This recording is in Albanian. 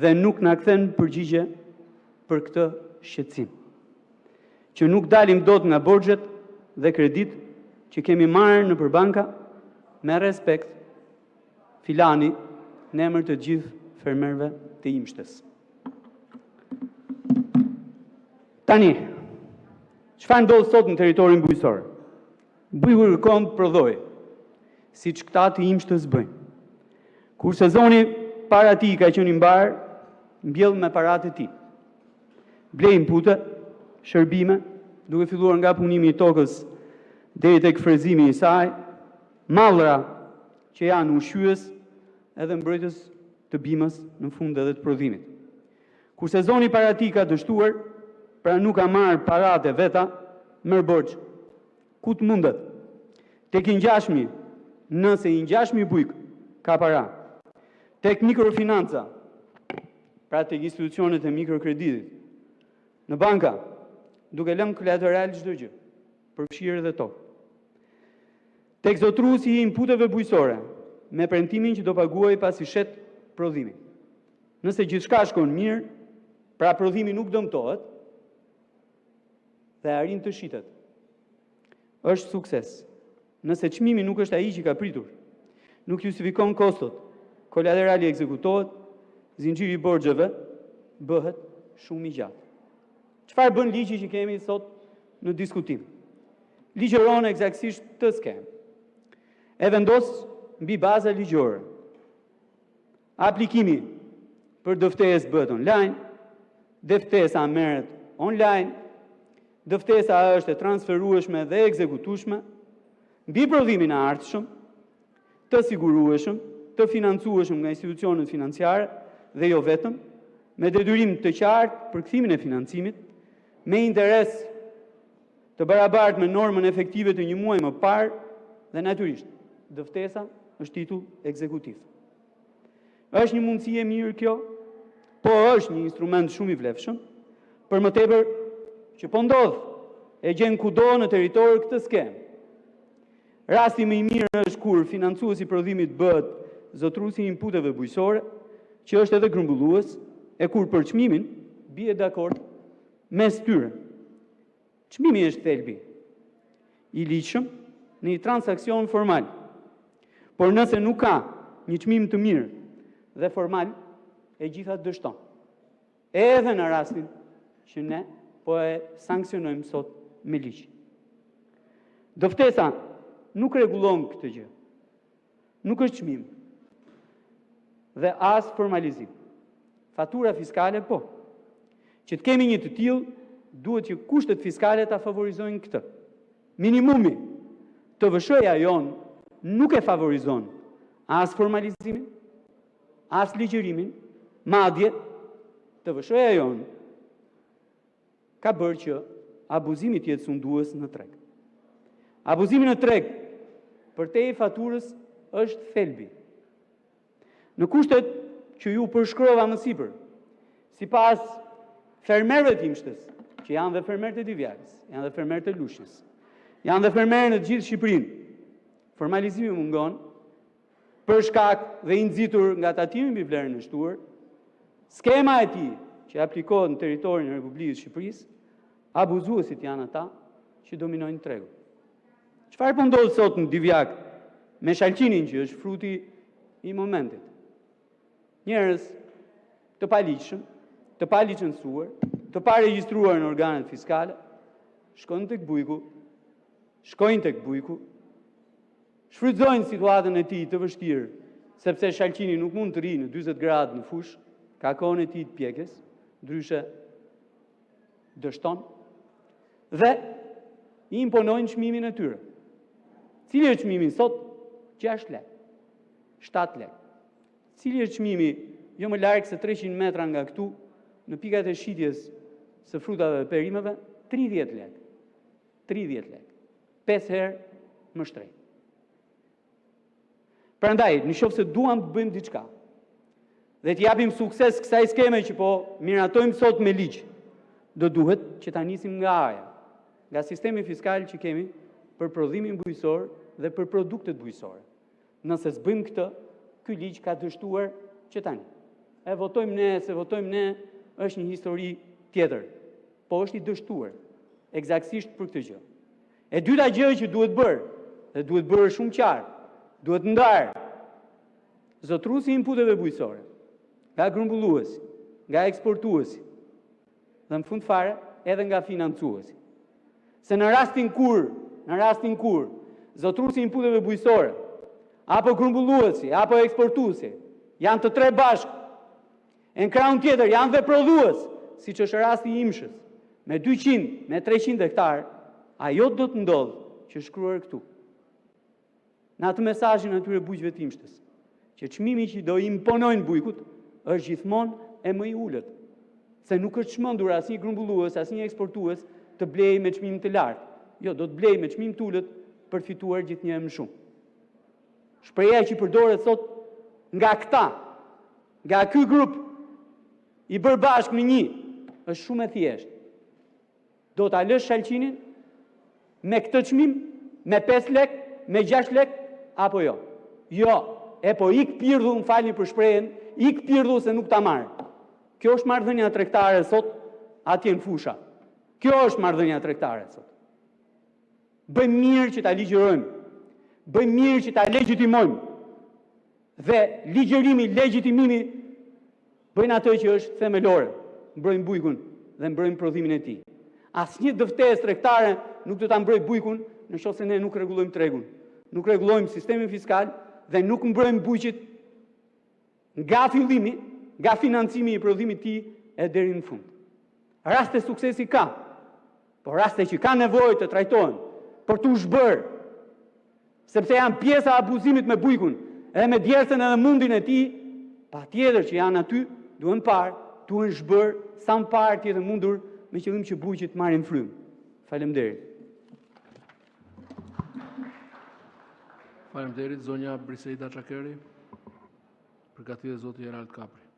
dhe nuk na kthen përgjigje për këtë shqetësim. Që nuk dalim dot nga borxhet dhe kredit që kemi marrë në përbanka me respekt, filani në emër të gjithë fermerëve të Imshtes. Tani, çfarë ndodh sot në territorin bujqësor? Bujku kërkon të prodhojë, siç këta të Imshtës bëjnë. Kur sezoni para tij ka qenë i mbar, mbjell me paratë e tij. Blejnë pute, shërbime, duke filluar nga punimi i tokës deri tek frezimi i saj, mallra që janë ushqyes edhe mbrojtës të bimës në fund edhe të prodhimit. Kur sezoni para tij ka dështuar, pra nuk ka marrë paratë e veta, merr borxh. Ku të mundet? Tek i ngjashmi, nëse i ngjashmi bujk ka para. Tek mikrofinanca, pra tek institucionet e mikrokreditit, në banka, duke lënë kolateral çdo gjë, përfshirë edhe tokë. Tek zotruesi i inputeve bujqësore, me premtimin që do paguaj pasi shet prodhimin. Nëse gjithçka shkon mirë, pra prodhimi nuk dëmtohet dhe arrin të shitet, është sukses. Nëse çmimi nuk është ai që ka pritur, nuk justifikon kostot, kolaterali ekzekutohet, zinxhiri i borxheve bëhet shumë i gjatë. Çfarë bën ligji që kemi sot në diskutim? Ligjeron eksaktësisht të skemë. E vendos mbi baza ligjore. Aplikimi për dëftesë bëhet online, dëftesa merret online, dëftesa është e transferueshme dhe ekzekutueshme, mbi prodhimin e ardhshëm, të sigurueshëm, të financueshëm nga institucionet financiare dhe jo vetëm, me detyrim të qartë për kthimin e financimit, me interes të barabartë me normën efektive të një muaji më parë dhe natyrisht, dëftesa është titull ekzekutiv. Është një mundësi e mirë kjo, po është një instrument shumë i vlefshëm, për më tepër që po ndodh e gjen kudo në territor këtë skemë. Rasti më i mirë është kur financuesi i prodhimit bëhet zotruesi i inputeve bujqësore, që është edhe grumbullues, e kur për çmimin bie dakord mes tyre. Çmimi është thelbi i ligjshëm në një transakcion formal. Por nëse nuk ka një çmim të mirë dhe formal, e gjitha dështon. Edhe në rastin që ne po e sankcionojmë sot me ligj. Dëftesa nuk rregullon këtë gjë. Nuk është çmim. Dhe as formalizim. Fatura fiskale po. Që të kemi një të tillë, duhet që kushtet fiskale ta favorizojnë këtë. Minimumi të VSH-ja jon nuk e favorizon as formalizimin, as ligjërimin, madje të VSH-ja jon ka bërë që abuzimi të jetë sundues në treg. Abuzimi në treg për te i faturës është thelbi. Në kushtet që ju përshkrova më sipër, sipas fermerëve të Imshtës, që janë dhe fermerët e Divjakës, janë dhe fermerët e Lushnjës, janë dhe fermerët në gjithë Shqipërinë, formalizimi mungon për shkak dhe i nxitur nga tatimi mbi vlerën e shtuar, skema e tij që aplikohet në territorin e Republikës së Shqipërisë, abuzuesit janë ata që dominojnë tregun. Çfarë po ndodh sot në Divjak me shalqinin që është fruti i momentit? Njerëz të paligjshëm, të palicencuar, të paregjistruar në organet fiskale, shkojnë tek bujku, shfrytëzojnë situatën e tij të vështirë, sepse shalqini nuk mund të rrijë në 40 gradë në fush, ka kohën e tij të pjekës, ndryshe dështon, dhe i imponojnë çmimin e tyre. Cili është çmimi sot? 6 lekë, 7 lekë. Cili është çmimi jo më larg se 300 metra nga këtu, në pikat e shitjes së frutave dhe perimeve? 30 lekë. 30 lekë. 5 herë më shtrenjtë. Prandaj, nëse duam të bëjmë diçka dhe të japim sukses kësaj skeme që po miratojmë sot me ligj, do duhet që ta nisim nga aja, nga sistemi fiskal që kemi për prodhimin bujqësor dhe për produktet bujqësore. Nëse s'bëjmë këtë, ky ligj ka dështuar që tani. e votojmë ne, se votojmë ne, është një histori tjetër. Po është i dështuar, eksaktësisht për këtë gjë. E dyta gjë që duhet bërë, dhe duhet bërë shumë qartë, duhet ndarë zotruesi i inputeve bujqësore, nga grumbulluesi, nga eksportuesi, dhe në fund fare edhe nga financuesi. Se në rastin kur zotruesi i inputeve bujqësore, apo grumbulluesi, apo eksportuesi, janë të tre bashkë, e në krahun tjetër janë dhe prodhues, siç është rasti i Imshës, me 200, me 300 hektarë, ajo do të ndodhë që shkruar këtu. Në atë mesazhin atyre bujqëve të Imshtës, që çmimi që do imponojnë bujkut është gjithmonë e më i ulët, se nuk është çmendur asnjë grumbullues, asnjë eksportues të blejë me çmim të lartë. Jo, do të blejë me çmim të ulët për fituar gjithnjë më shumë. Shpreha që përdoret sot nga këta, nga ky grup i bërë bashkë në një, është shumë e thjeshtë. Do ta lësh shalqinin me këtë çmim, me 5 lek, me 6 lek, apo jo? Jo, e po ik pirdhu, më falni për shprehjen, ik pirdhu se nuk ta marr. Kjo është marrëdhënia tregtare sot atje në fusha. Kjo është marrëdhënia tregtare sot. Bëjmë mirë që ta ligjërojmë. Bëjmë mirë që ta legjitimojmë. Dhe ligjërimi, legjitimimi bëjnë atë që është themelore. Mbrojmë bujkun dhe mbrojmë prodhimin e tij. Asnjë dëftesë tregtare nuk do ta mbrojë bujkun nëse ne nuk rregullojmë tregun. Nuk rregullojmë sistemin fiskal dhe nuk mbrojmë bujqit nga fillimi, nga financimi i prodhimit të tij e deri në fund. Raste suksesi ka, por raste që ka nevojë të trajtohen për t'u zhbërë, sepse janë pjesa e abuzimit me bujkun, edhe me djersën edhe mundin e tij, patjetër që janë aty, duhen parë, duhen zhbërë sa më parë tjetër mundur me qëllim që bujqit marrin frymë. Faleminderit. Faleminderit, zonja Briseida Çakeri, përgatitet zoti Gerald Kapri.